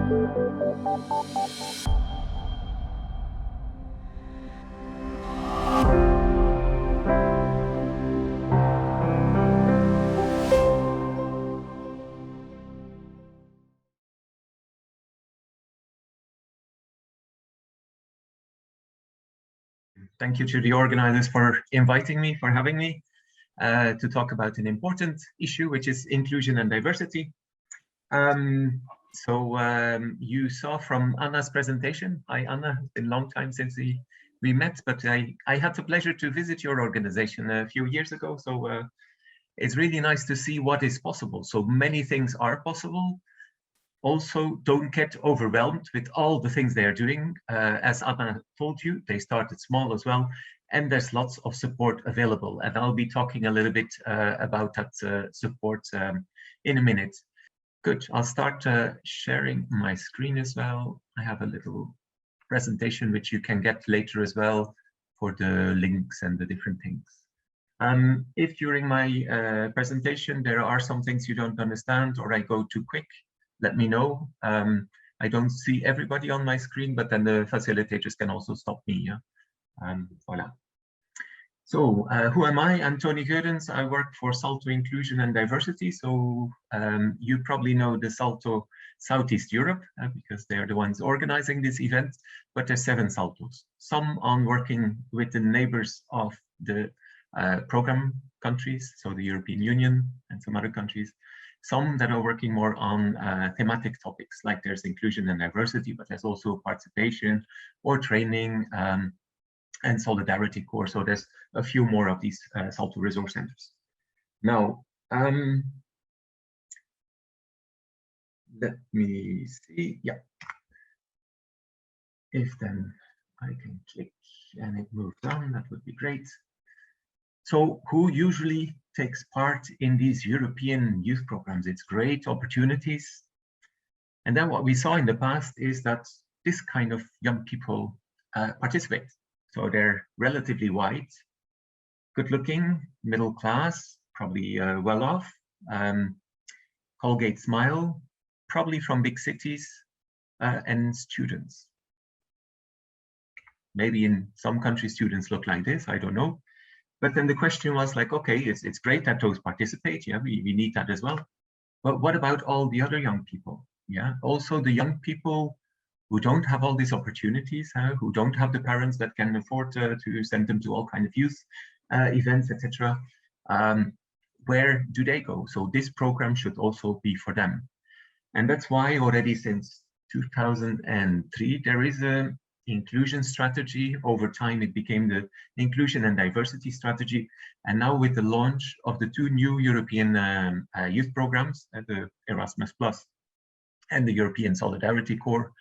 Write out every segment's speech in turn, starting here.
Thank you to the organizers for inviting me, for having me to talk about an important issue, which is inclusion and diversity. You saw from Anna's presentation. Hi, Anna. It's been a long time since we met, but I had the pleasure to visit your organization a few years ago. So it's really nice to see what is possible. So many things are possible. Also, don't get overwhelmed with all the things they are doing. As Anna told you, they started small as well, and there's lots of support available. And I'll be talking a little bit about that support in a minute. Good, I'll start sharing my screen as well. I have a little presentation which you can get later as well for the links and the different things. If during my presentation there are some things you don't understand or I go too quick, let me know. I don't see everybody on my screen, but then the facilitators can also stop me. Yeah? Voila. So who am I? I'm Tony Geudens. I work for SALTO Inclusion and Diversity. So you probably know the SALTO Southeast Europe because they're the ones organizing this event, but there's 7 SALTOs. Some on working with the neighbors of the program countries, so the European Union and some other countries. Some that are working more on thematic topics, like there's inclusion and diversity, but there's also participation or training and solidarity core. So there's a few more of these SALTO resource centers. Now, let me see. Yeah. If then I can click and it moves on, that would be great. So who usually takes part in these European youth programs? It's great opportunities. And then what we saw in the past is that this kind of young people participate. So they're relatively white, good looking, middle class, probably well off, Colgate smile, probably from big cities and students. Maybe in some countries students look like this, I don't know. But then the question was like, okay, it's great that those participate. Yeah, we need that as well. But what about all the other young people? Yeah, also the young people who don't have all these opportunities, who don't have the parents that can afford to send them to all kinds of youth events, etc. Where do they go? So this program should also be for them. And that's why already since 2003, there is a inclusion strategy. Over time, it became the inclusion and diversity strategy. And now with the launch of the 2 new European youth programs, the Erasmus Plus and the European Solidarity Corps,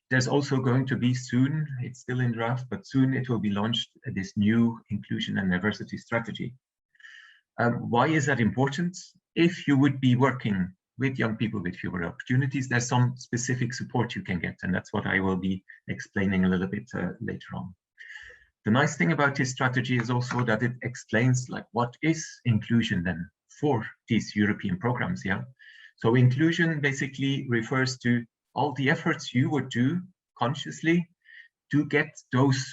there's also going to be soon, it's still in draft, but soon it will be launched, this new inclusion and diversity strategy. Why is that important? If you would be working with young people with fewer opportunities, there's some specific support you can get, and that's what I will be explaining a little bit later on. The nice thing about this strategy is also that it explains like what is inclusion then for these European programs. Yeah, so inclusion basically refers to all the efforts you would do consciously to get those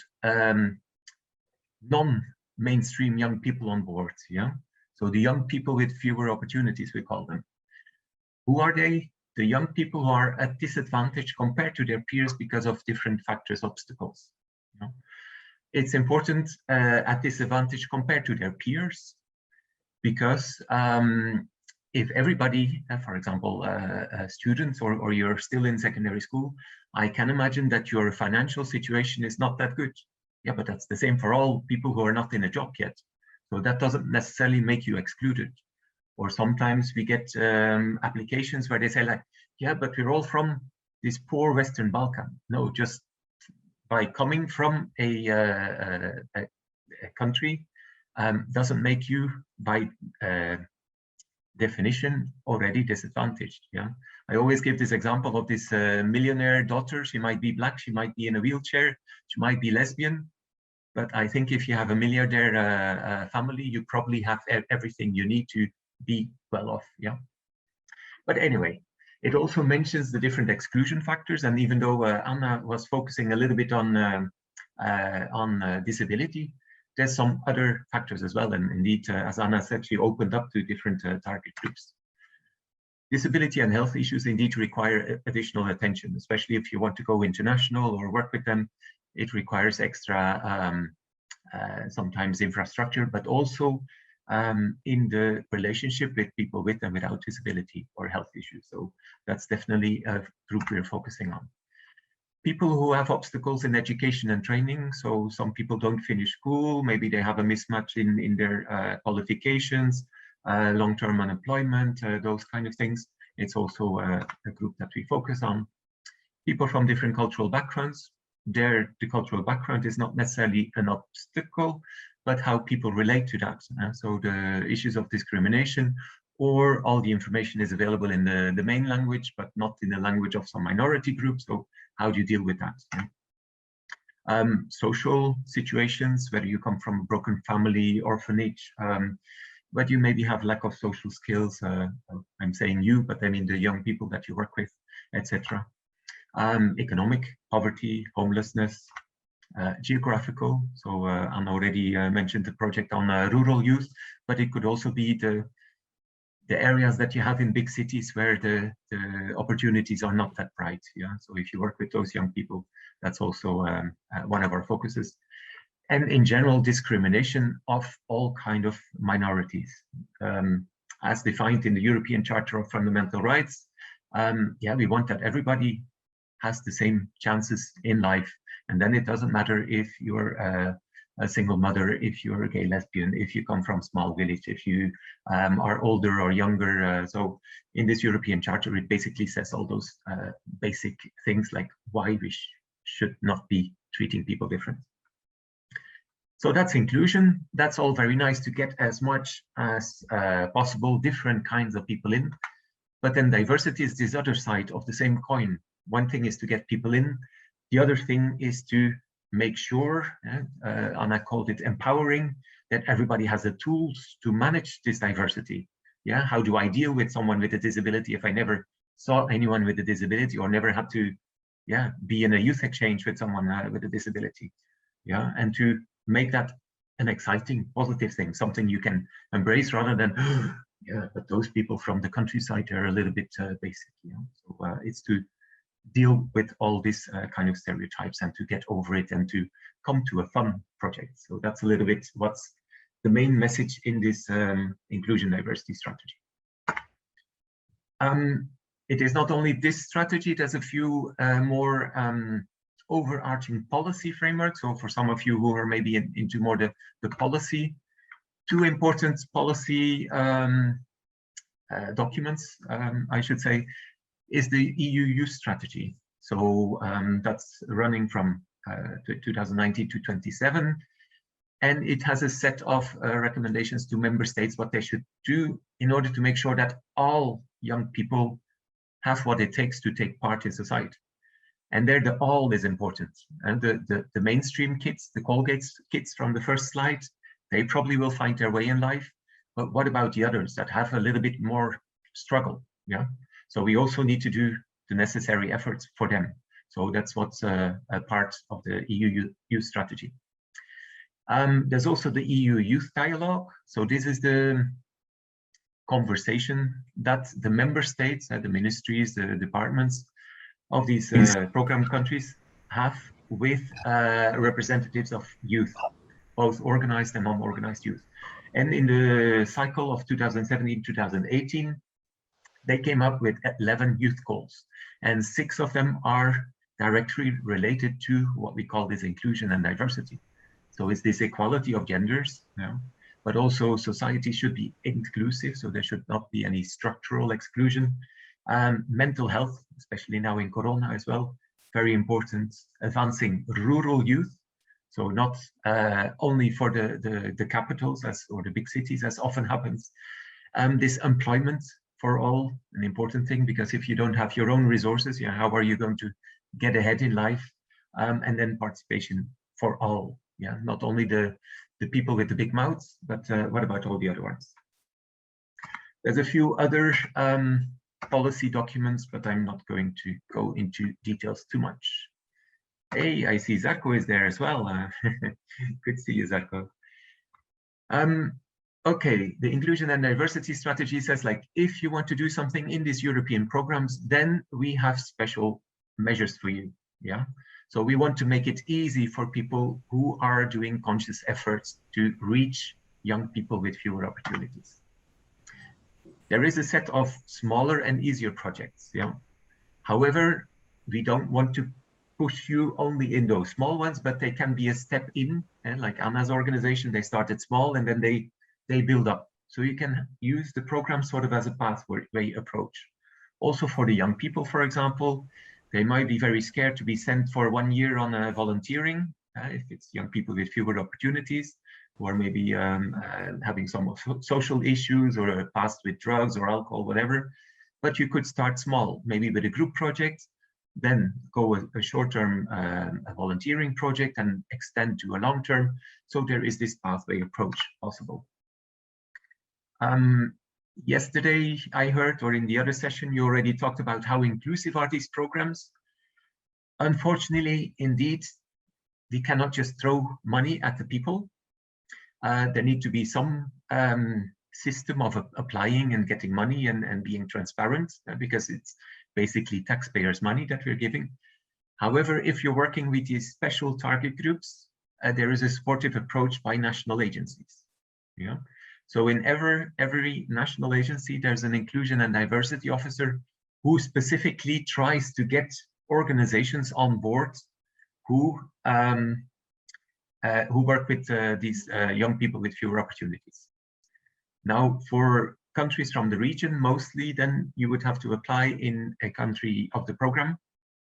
non-mainstream young people on board. Yeah, so the young people with fewer opportunities, we call them. Who are they? The young people who are at disadvantage compared to their peers because of different factors, obstacles. You know? It's important at disadvantage compared to their peers, because if everybody, for example, students or you're still in secondary school, I can imagine that your financial situation is not that good. Yeah, but that's the same for all people who are not in a job yet. So that doesn't necessarily make you excluded. Or sometimes we get applications where they say like, yeah, but we're all from this poor Western Balkan. No, just by coming from a country doesn't make you by definition already disadvantaged. Yeah, I always give this example of this millionaire daughter. She might be black, she might be in a wheelchair, she might be lesbian, but I think if you have a milliardaire family, you probably have everything you need to be well off. Yeah, but anyway, It also mentions the different exclusion factors, and even though Anna was focusing a little bit on disability, there's some other factors as well. And indeed, as Anna said, she opened up to different target groups. Disability and health issues indeed require additional attention, especially if you want to go international or work with them. It requires extra, sometimes infrastructure, but also in the relationship with people with and without disability or health issues. So that's definitely a group we're focusing on. People who have obstacles in education and training. So some people don't finish school, maybe they have a mismatch in their qualifications, long-term unemployment, those kind of things. It's also a group that we focus on. People from different cultural backgrounds. The cultural background is not necessarily an obstacle, but how people relate to that. So the issues of discrimination, or all the information is available in the main language, but not in the language of some minority groups. So how do you deal with that? Social situations, whether you come from a broken family, orphanage, but you maybe have lack of social skills. I'm saying you, but I mean the young people that you work with, etc. Economic poverty, homelessness, geographical. So Anna already mentioned the project on rural youth, but it could also be the areas that you have in big cities where the opportunities are not that bright. Yeah. So if you work with those young people, that's also one of our focuses. And in general, discrimination of all kind of minorities, as defined in the European Charter of Fundamental Rights. Yeah, we want that everybody has the same chances in life. And then it doesn't matter if you're a single mother, if you're a gay lesbian, if you come from a small village, if you are older or younger. So in this European Charter, it basically says all those basic things like why we should not be treating people different. So that's inclusion. That's all very nice to get as much as possible different kinds of people in. But then diversity is this other side of the same coin. One thing is to get people in. The other thing is to make sure, Anna called it empowering, that everybody has the tools to manage this diversity. Yeah, how do I deal with someone with a disability if I never saw anyone with a disability, or never had to, yeah, be in a youth exchange with someone with a disability? Yeah, and to make that an exciting, positive thing, something you can embrace rather than, yeah, but those people from the countryside are a little bit basic. You know? So it's to deal with all this kind of stereotypes and to get over it and to come to a fun project. So that's a little bit what's the main message in this inclusion diversity strategy. It is not only this strategy, there's a few more overarching policy frameworks. So for some of you who are maybe into more the policy, two important policy documents, I should say, is the EU Youth Strategy. So that's running from 2019 to 27. And it has a set of recommendations to member states what they should do in order to make sure that all young people have what it takes to take part in society. And there the all is important. And the mainstream kids, the Colgate kids from the first slide, they probably will find their way in life. But what about the others that have a little bit more struggle? Yeah. So we also need to do the necessary efforts for them. So that's what's a part of the EU Youth Strategy. There's also the EU Youth Dialogue. So this is the conversation that the member states, the ministries, the departments of these program countries have with representatives of youth, both organized and non-organized youth. And in the cycle of 2017-2018, they came up with 11 youth goals, and 6 of them are directly related to what we call this inclusion and diversity. So it's this equality of genders, you know, but also society should be inclusive, so there should not be any structural exclusion. Mental health, especially now in Corona as well, very important. Advancing rural youth, so not only for the capitals or the big cities as often happens. This employment for all, an important thing, because if you don't have your own resources, yeah, how are you going to get ahead in life? And then participation for all, yeah, not only the people with the big mouths, but what about all the other ones? There's a few other policy documents, but I'm not going to go into details too much. Hey, I see Zarko is there as well. Good to see you, Zarko. Okay, the inclusion and diversity strategy says, like, if you want to do something in these European programs, then we have special measures for you. Yeah, so we want to make it easy for people who are doing conscious efforts to reach young people with fewer opportunities. There is a set of smaller and easier projects. Yeah, however, we don't want to push you only in those small ones, but they can be a step in. And like Anna's organization, they started small and then they build up. So you can use the program sort of as a pathway approach. Also for the young people, for example, they might be very scared to be sent for 1 year on volunteering, if it's young people with fewer opportunities, or maybe having some social issues or a past with drugs or alcohol, whatever. But you could start small, maybe with a group project, then go with a short-term volunteering project and extend to a long-term. So there is this pathway approach possible. Yesterday, I heard, or in the other session, you already talked about how inclusive are these programs. Unfortunately, indeed, we cannot just throw money at the people. There need to be some system of applying and getting money and being transparent, because it's basically taxpayers' money that we're giving. However, if you're working with these special target groups, there is a supportive approach by national agencies. Yeah. So in every national agency, there's an inclusion and diversity officer who specifically tries to get organizations on board who work with these young people with fewer opportunities. Now, for countries from the region, mostly, then you would have to apply in a country of the program.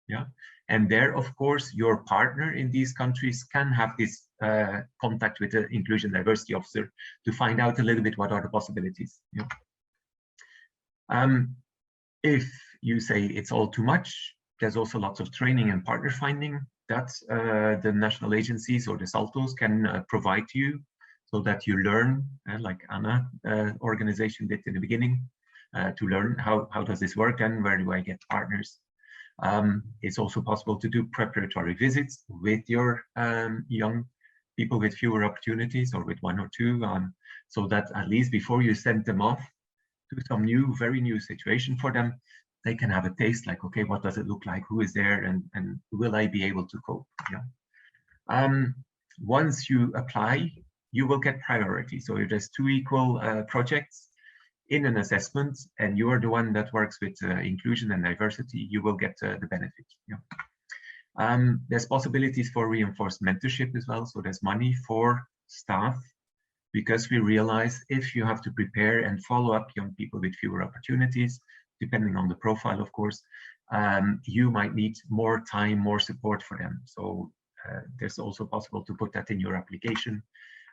Yeah, and there, of course, your partner in these countries can have this contact with the inclusion diversity officer to find out a little bit what are the possibilities. Yeah. If you say it's all too much, there's also lots of training and partner finding that the national agencies or the SALTOs can provide to you, so that you learn, like Anna organization did in the beginning, to learn how does this work and where do I get partners. It's also possible to do preparatory visits with your young people with fewer opportunities, or with 1 or 2, so that at least before you send them off to some very new situation for them, they can have a taste, like, okay, what does it look like? Who is there? And will I be able to cope? Yeah. Once you apply, you will get priority. So if there's 2 equal projects in an assessment, and you are the one that works with inclusion and diversity, you will get the benefit. Yeah. There's possibilities for reinforced mentorship as well. So there's money for staff, because we realize if you have to prepare and follow up young people with fewer opportunities, depending on the profile, of course, you might need more time, more support for them. So there's also possible to put that in your application.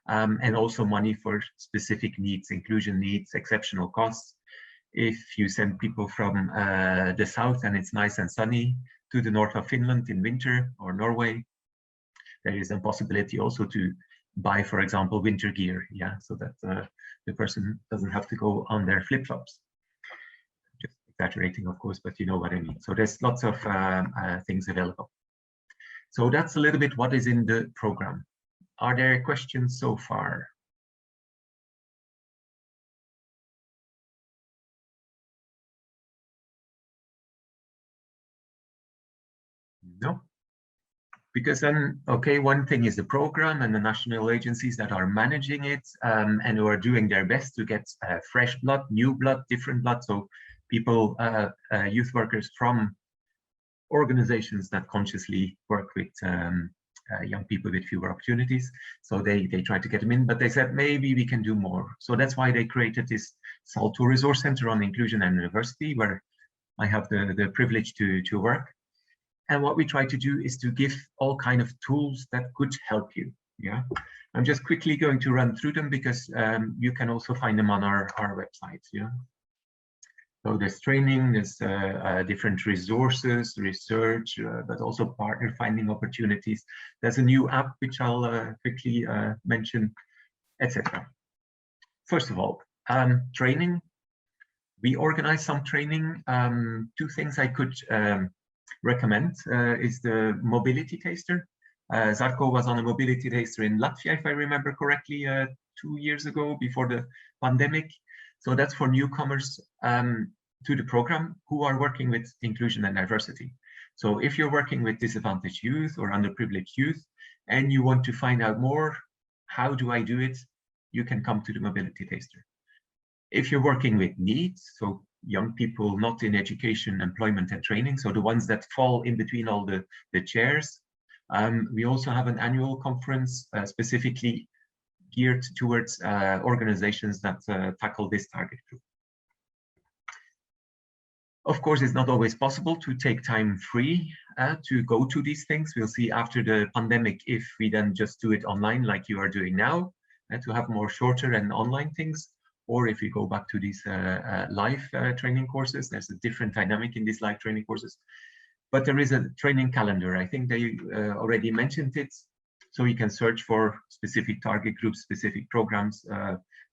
And also money for specific needs, inclusion needs, exceptional costs. If you send people from the south and it's nice and sunny to the north of Finland in winter, or Norway, there is a possibility also to buy, for example, winter gear. Yeah, so that the person doesn't have to go on their flip-flops. Just exaggerating, of course, but you know what I mean. So there's lots of things available. So that's a little bit what is in the program. Are there questions so far? No? Because then, okay, one thing is the program and the national agencies that are managing it, and who are doing their best to get fresh blood, new blood, different blood. So people, youth workers from organizations that consciously work with young people with fewer opportunities. So they try to get them in, but they said, maybe we can do more. So that's why they created this SALTO Resource Center on Inclusion and Diversity, where I have the privilege to work. And what we try to do is to give all kind of tools that could help you. Yeah, I'm just quickly going to run through them, because you can also find them on our website. Yeah. So there's training, there's different resources, research, but also partner finding opportunities. There's a new app which I'll quickly mention, etc. First of all, training. We organize some training. Two things I could recommend is the mobility taster. Zarko was on a mobility taster in Latvia, if I remember correctly, 2 years ago before the pandemic. So that's for newcomers to the program who are working with inclusion and diversity. So if you're working with disadvantaged youth or underprivileged youth and you want to find out more, how do I do it? You can come to the mobility taster. If you're working with needs, so young people not in education, employment and training, so the ones that fall in between all the chairs, we also have an annual conference specifically geared towards organizations that tackle this target group. Of course, it's not always possible to take time free to go to these things. We'll see after the pandemic if we then just do it online like you are doing now, to have more shorter and online things, or if we go back to these live training courses. There's a different dynamic in these live training courses. But there is a training calendar. I think they already mentioned it. So you can search for specific target groups, specific programs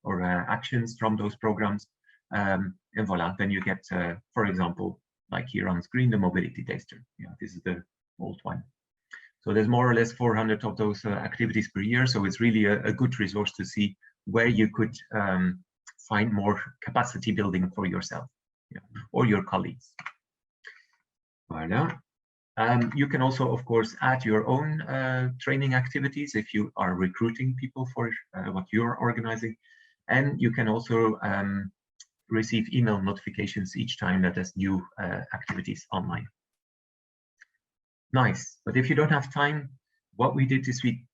or actions from those programs. And voila, then you get, for example, like here on screen, the mobility taster. Yeah, this is the old one. So there's more or less 400 of those activities per year. So it's really a good resource to see where you could find more capacity building for yourself, yeah, or your colleagues. Voila. You can also, of course, add your own training activities if you are recruiting people for what you're organizing. And you can also receive email notifications each time that there's new activities online. Nice, but if you don't have time, what we did is we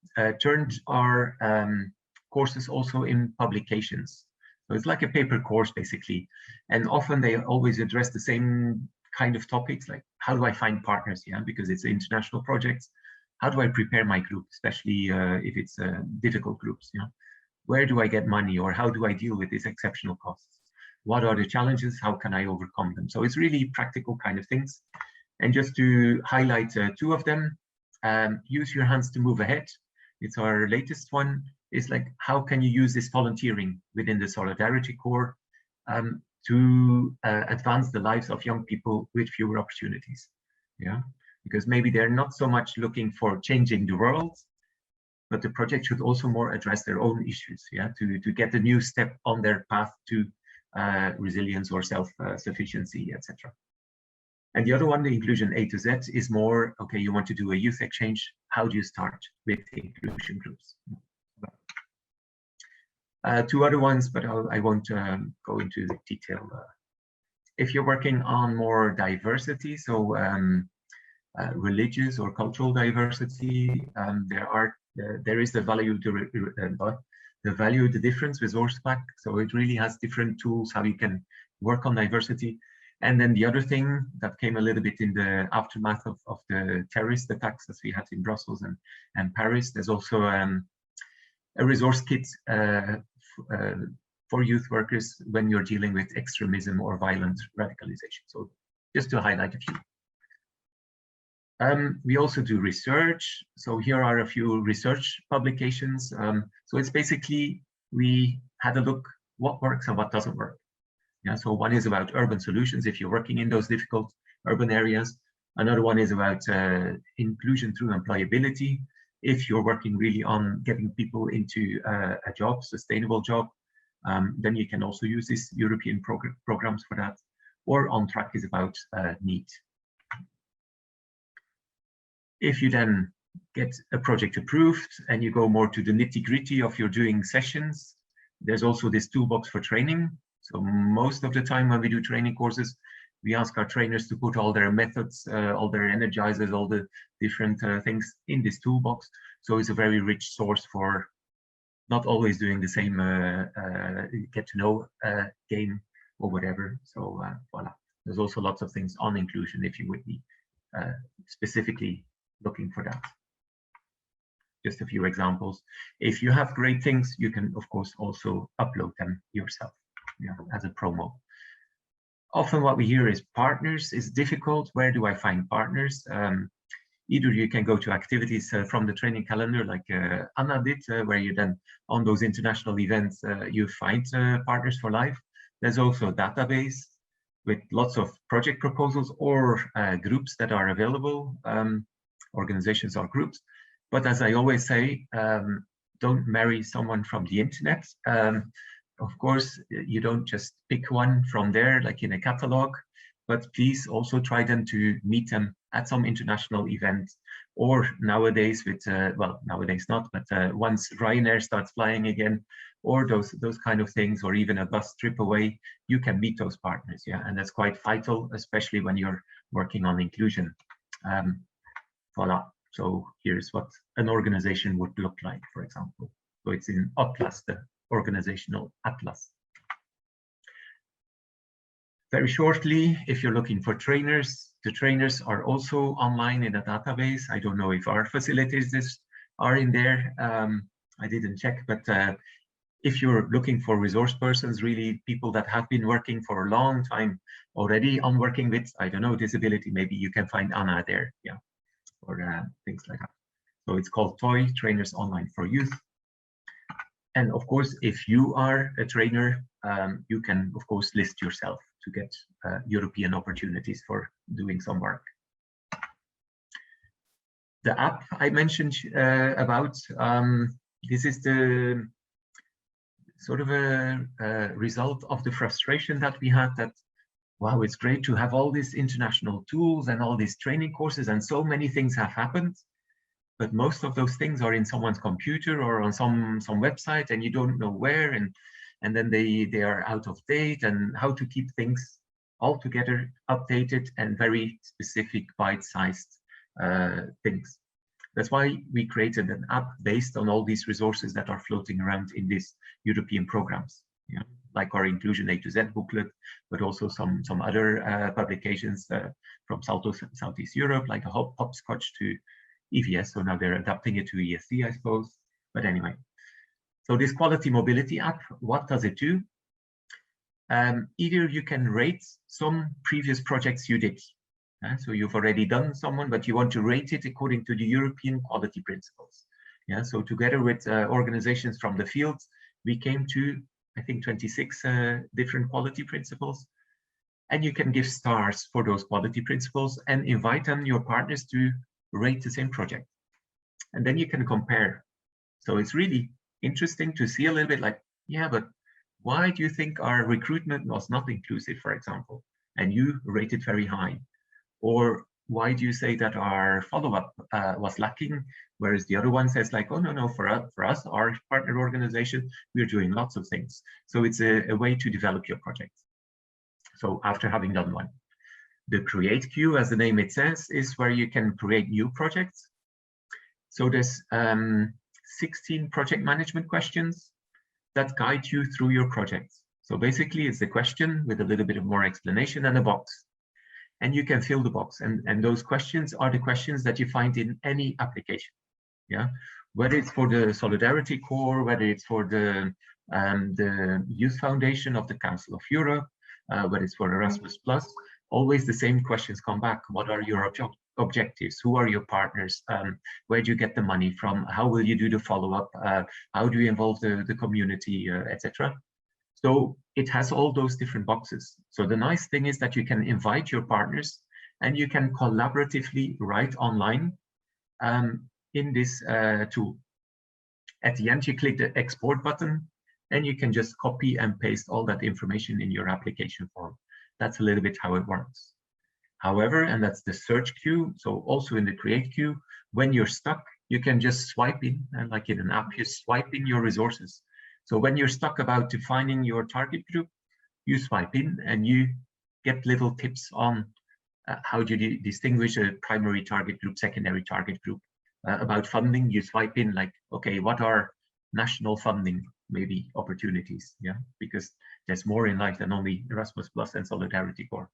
turned our courses also in publications. So it's like a paper course basically. And often they always address the same kind of topics, like how do I find partners, yeah, because it's international projects. How do I prepare my group, especially if it's difficult groups, yeah? Where do I get money, or how do I deal with these exceptional costs? What are the challenges? How can I overcome them? So it's really practical kind of things. And just to highlight two of them, use your hands to move ahead. It's our latest one. It's like, how can you use this volunteering within the Solidarity Corps to advance the lives of young people with fewer opportunities? Yeah, because maybe they're not so much looking for changing the world, but the project should also more address their own issues, yeah, to get a new step on their path to resilience or self-sufficiency, etc. And the other one, the inclusion A to Z, is more, okay, you want to do a youth exchange. How do you start with inclusion groups? Two other ones, but I won't go into detail. If you're working on more diversity, so religious or cultural diversity, there is the value the difference resource pack. So it really has different tools how you can work on diversity. And then the other thing that came a little bit in the aftermath of the terrorist attacks that we had in Brussels and Paris, there's also a resource kit for youth workers when you're dealing with extremism or violent radicalization. So just to highlight a few. We also do research. So here are a few research publications. So it's basically, we had a look what works and what doesn't work. Yeah, so one is about urban solutions if you're working in those difficult urban areas. Another one is about inclusion through employability. If you're working really on getting people into a job, sustainable job, then you can also use these European programs for that. Or On Track is about need. If you then get a project approved and you go more to the nitty-gritty of your doing sessions, there's also this toolbox for training. So most of the time when we do training courses, we ask our trainers to put all their methods, all their energizers, all the different things in this toolbox. So it's a very rich source for not always doing the same get to know game or whatever. So voila, there's also lots of things on inclusion if you would be specifically looking for that. Just a few examples. If you have great things, you can of course also upload them yourself, yeah, as a promo. Often what we hear is partners is difficult. Where do I find partners? Either you can go to activities from the training calendar like Anna did, where you then on those international events, you find partners for life. There's also a database with lots of project proposals or groups that are available, organizations or groups. But as I always say, don't marry someone from the internet. Of course, you don't just pick one from there, like in a catalog, but please also try them to meet them at some international event, or nowadays with, well, nowadays not, but once Ryanair starts flying again, or those kind of things, or even a bus trip away, you can meet those partners, yeah, and that's quite vital, especially when you're working on inclusion. Voila. So here's what an organization would look like, for example. So it's in Atlas, the organizational atlas. Very shortly, if you're looking for trainers, the trainers are also online in a database. I don't know if our facilities are in there. I didn't check, but if you're looking for resource persons, really people that have been working for a long time already on working with, I don't know, disability, maybe you can find Anna there, yeah, or things like that. So it's called TOY, Trainers Online for Youth. And of course, if you are a trainer, you can, of course, list yourself to get European opportunities for doing some work. The app I mentioned about, this is the sort of a result of the frustration that we had that, wow, it's great to have all these international tools and all these training courses and so many things have happened, but most of those things are in someone's computer or on some website and you don't know where, and then they are out of date, and how to keep things all together updated and very specific bite-sized things. That's why we created an app based on all these resources that are floating around in these European programs, yeah? Like our Inclusion A to Z booklet, but also some other publications from SALTO Southeast Europe, like a hopscotch to EVS. So now they're adapting it to ESC, I suppose. But anyway, so this quality mobility app, what does it do? Either you can rate some previous projects you did. So you've already done someone, but you want to rate it according to the European quality principles. Yeah, so together with organizations from the field, we came to, I think, 26 different quality principles. And you can give stars for those quality principles and invite them, your partners, to rate the same project. And then you can compare. So it's really interesting to see a little bit like, yeah, but why do you think our recruitment was not inclusive, for example, and you rate it very high? Or why do you say that our follow-up was lacking, whereas the other one says like, oh, no, for us, our partner organization, we're doing lots of things. So it's a way to develop your project. So after having done one, the create queue, as the name it says, is where you can create new projects. So there's 16 project management questions that guide you through your projects. So basically it's a question with a little bit of more explanation and a box. And you can fill the box. And those questions are the questions that you find in any application. Yeah, whether it's for the Solidarity Corps, whether it's for the Youth Foundation of the Council of Europe, whether it's for Erasmus+, always the same questions come back. What are your objectives? Who are your partners? Where do you get the money from? How will you do the follow-up? How do you involve the community, etc.? So it has all those different boxes. So the nice thing is that you can invite your partners and you can collaboratively write online in this tool. At the end, you click the export button and you can just copy and paste all that information in your application form. That's a little bit how it works. However, and that's the search queue. So also in the create queue, when you're stuck, you can just swipe in, and like in an app, you swipe in your resources. So when you're stuck about defining your target group, you swipe in and you get little tips on how do you distinguish a primary target group, secondary target group. About funding, you swipe in like, okay, what are national funding maybe opportunities? Yeah, because there's more in life than only Erasmus+ and Solidarity Corps.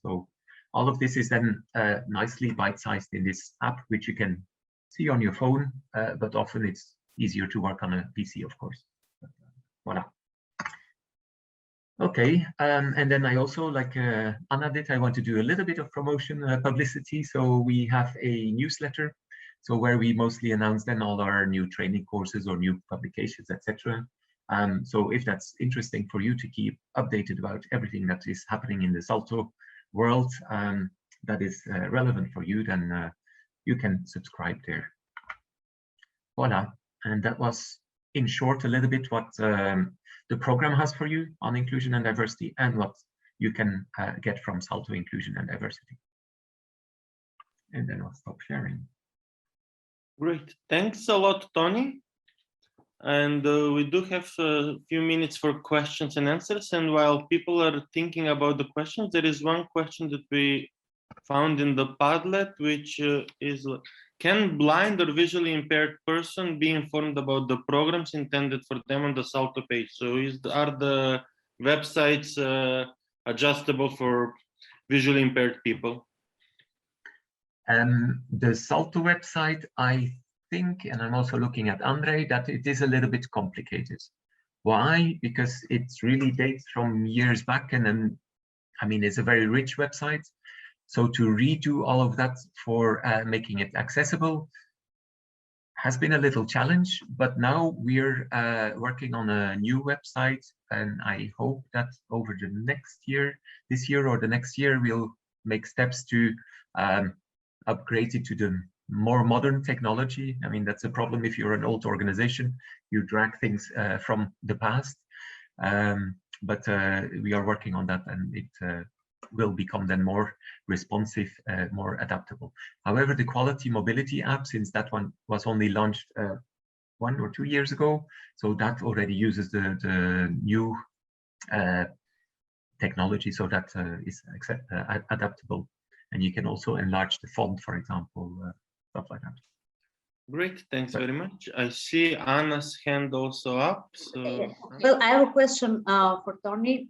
So all of this is then nicely bite-sized in this app, which you can see on your phone, but often it's easier to work on a PC, of course. Voila. Okay, and then I also, like Anna did, I want to do a little bit of promotion, publicity. So we have a newsletter, so where we mostly announce then all our new training courses or new publications, etc. So if that's interesting for you to keep updated about everything that is happening in the SALTO world that is relevant for you, then you can subscribe there. Voila. And that was, in short, a little bit what the program has for you on inclusion and diversity, and what you can get from SALTO Inclusion and Diversity. And then I'll stop sharing. Great. Thanks a lot, Tony. And we do have a few minutes for questions and answers. And while people are thinking about the questions, there is one question that we found in the Padlet, which is, can blind or visually impaired person be informed about the programs intended for them on the SALTO page? So are the websites adjustable for visually impaired people? The SALTO website, I think, and I'm also looking at Andre, that it is a little bit complicated. Why? Because it really dates from years back, and then, I mean, it's a very rich website. So to redo all of that for making it accessible has been a little challenge, but now we're working on a new website, and I hope that over the next year, this year or the next year, we'll make steps to upgrade it to the more modern technology. I mean, that's a problem if you're an old organization, you drag things from the past, but we are working on that, and it will become then more responsive, more adaptable. However, the Quality Mobility app, since that one was only launched 1 or 2 years ago, so that already uses the new technology, so that is adaptable. And you can also enlarge the font, for example, stuff like that. Great, thanks very much. I see Anna's hand also up. So, well, I have a question for Tony.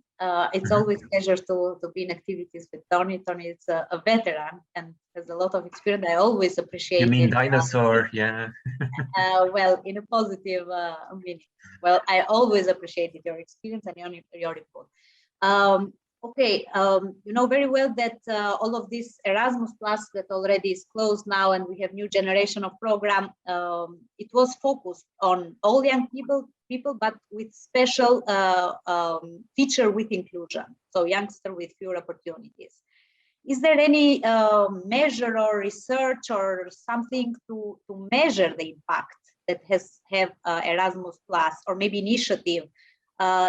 It's always a pleasure to be in activities with Tony. Tony is a veteran and has a lot of experience. I always appreciate. You mean dinosaur? Yeah. Well, in a positive meaning. Well, I always appreciated your experience and your report. Okay, you know very well that all of this Erasmus Plus that already is closed now, and we have new generation of program. It was focused on all young people, but with special feature with inclusion, so youngster with fewer opportunities. Is there any measure or research or something to measure the impact that have Erasmus Plus, or maybe initiative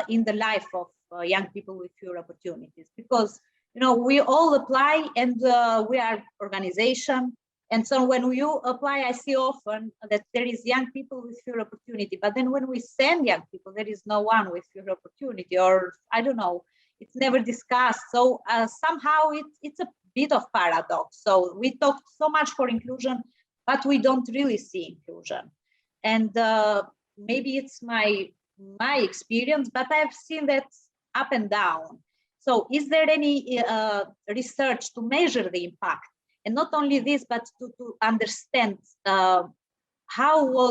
in the life of young people with fewer opportunities? Because, you know, we all apply, and we are organization, and so when you apply, I see often that there is young people with fewer opportunity, but then when we send young people, there is no one with fewer opportunity, or I don't know, it's never discussed. So somehow it's a bit of paradox. So we talk so much for inclusion, but we don't really see inclusion. And maybe it's my experience, but I've seen that up and down. So is there any research to measure the impact? And not only this, but to understand how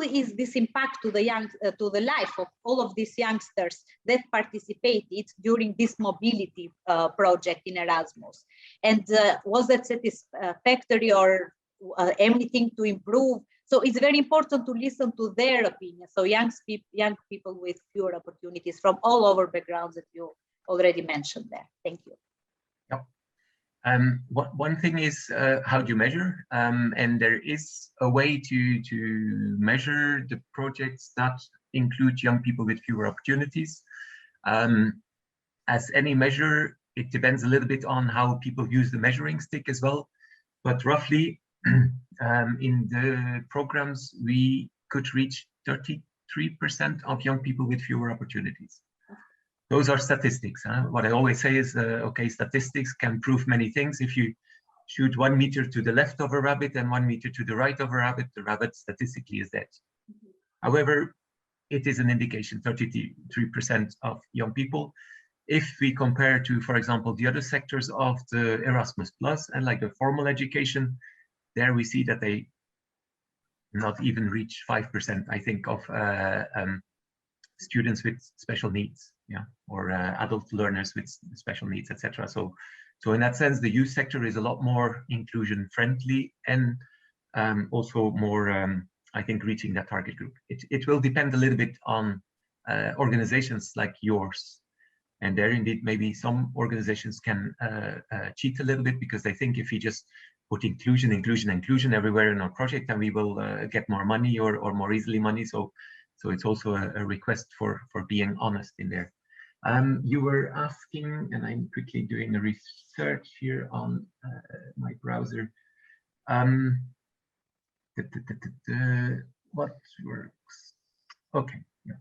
is this impact to the life of all of these youngsters that participated during this mobility project in Erasmus? And was that satisfactory, or anything to improve? So it's very important to listen to their opinion. So young people with fewer opportunities from all over backgrounds that you already mentioned there. Thank you. Yeah. One thing is how do you measure? And there is a way to measure the projects that include young people with fewer opportunities. As any measure, it depends a little bit on how people use the measuring stick as well. But roughly, in the programs, we could reach 33% of young people with fewer opportunities. Those are statistics. What I always say is, okay, statistics can prove many things. If you shoot 1 meter to the left of a rabbit and 1 meter to the right of a rabbit, the rabbit statistically is dead. However, it is an indication, 33% of young people. If we compare to, for example, the other sectors of the Erasmus Plus and like the formal education, there we see that they not even reach 5%, I think, of students with special needs, yeah, or adult learners with special needs, etc. So in that sense, the youth sector is a lot more inclusion friendly and also more I think, reaching that target group. It will depend a little bit on organizations like yours. And there indeed, maybe some organizations can cheat a little bit because they think if we just put inclusion everywhere in our project, then we will get more money or more easily money. So it's also a request for being honest in there. You were asking, and I'm quickly doing a research here on my browser. What works? Okay, yeah.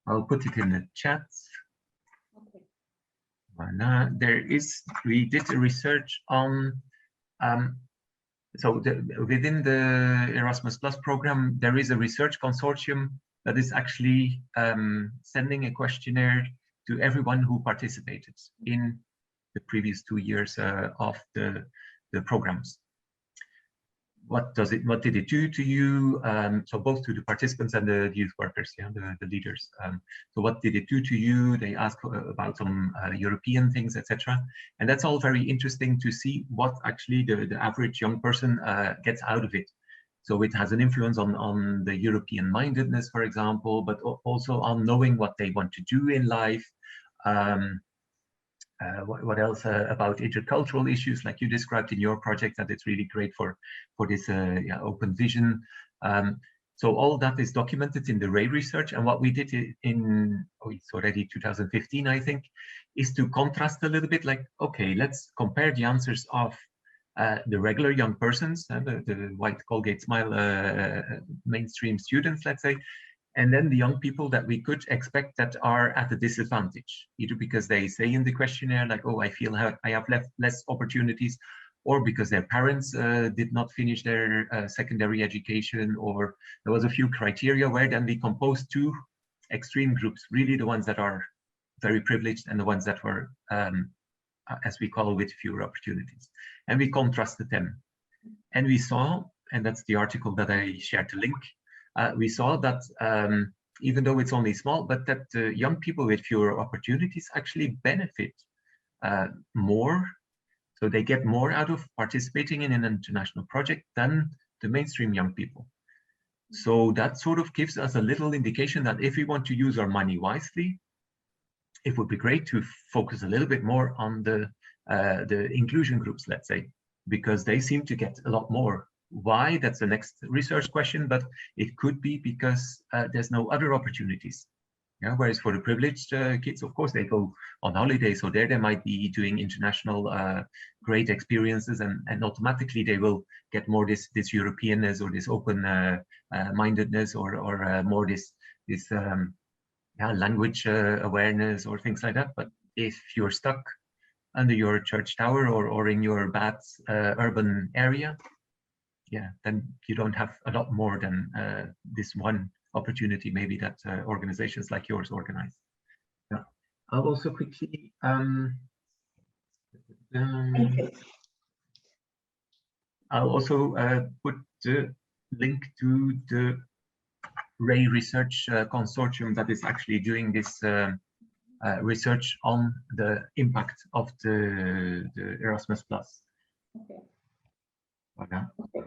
I'll put it in the chat. Okay. Voilà. We did a research on, within the Erasmus Plus program, there is a research consortium that is actually sending a questionnaire to everyone who participated in the previous 2 years of the programs. What did it do to you? So both to the participants and the youth workers, yeah, the leaders. So what did it do to you? They ask about some European things, etc. And that's all very interesting to see what actually the average young person gets out of it. So it has an influence on the European mindedness, for example, but also on knowing what they want to do in life. What else about intercultural issues like you described in your project, that it's really great for this open vision. So all that is documented in the Ray research, and what we did it's already 2015, I think, is to contrast a little bit, like, okay, let's compare the answers of the regular young persons, the white Colgate Smile mainstream students, let's say, and then the young people that we could expect that are at a disadvantage, either because they say in the questionnaire, like, oh, I feel I have less opportunities, or because their parents did not finish their secondary education, or there was a few criteria where then we composed two extreme groups, really the ones that are very privileged and the ones that were, as we call, with fewer opportunities. And we contrasted them. And we saw, and that's the article that I shared the link, we saw that even though it's only small, but that young people with fewer opportunities actually benefit more. So they get more out of participating in an international project than the mainstream young people. So that sort of gives us a little indication that if we want to use our money wisely, it would be great to focus a little bit more on the inclusion groups, let's say, because they seem to get a lot more. Why? That's the next research question, but it could be because there's no other opportunities. Yeah, whereas for the privileged kids, of course, they go on holiday, so there they might be doing international great experiences, and automatically they will get more this Europeanness or this open mindedness, or more this language awareness or things like that. But if you're stuck under your church tower or in your bad urban area, yeah, then you don't have a lot more than this one opportunity maybe that organizations like yours organize. Yeah, I'll also quickly I'll also put the link to the Ray Research Consortium that is actually doing this research on the impact of the Erasmus Plus. Okay. Okay. Okay.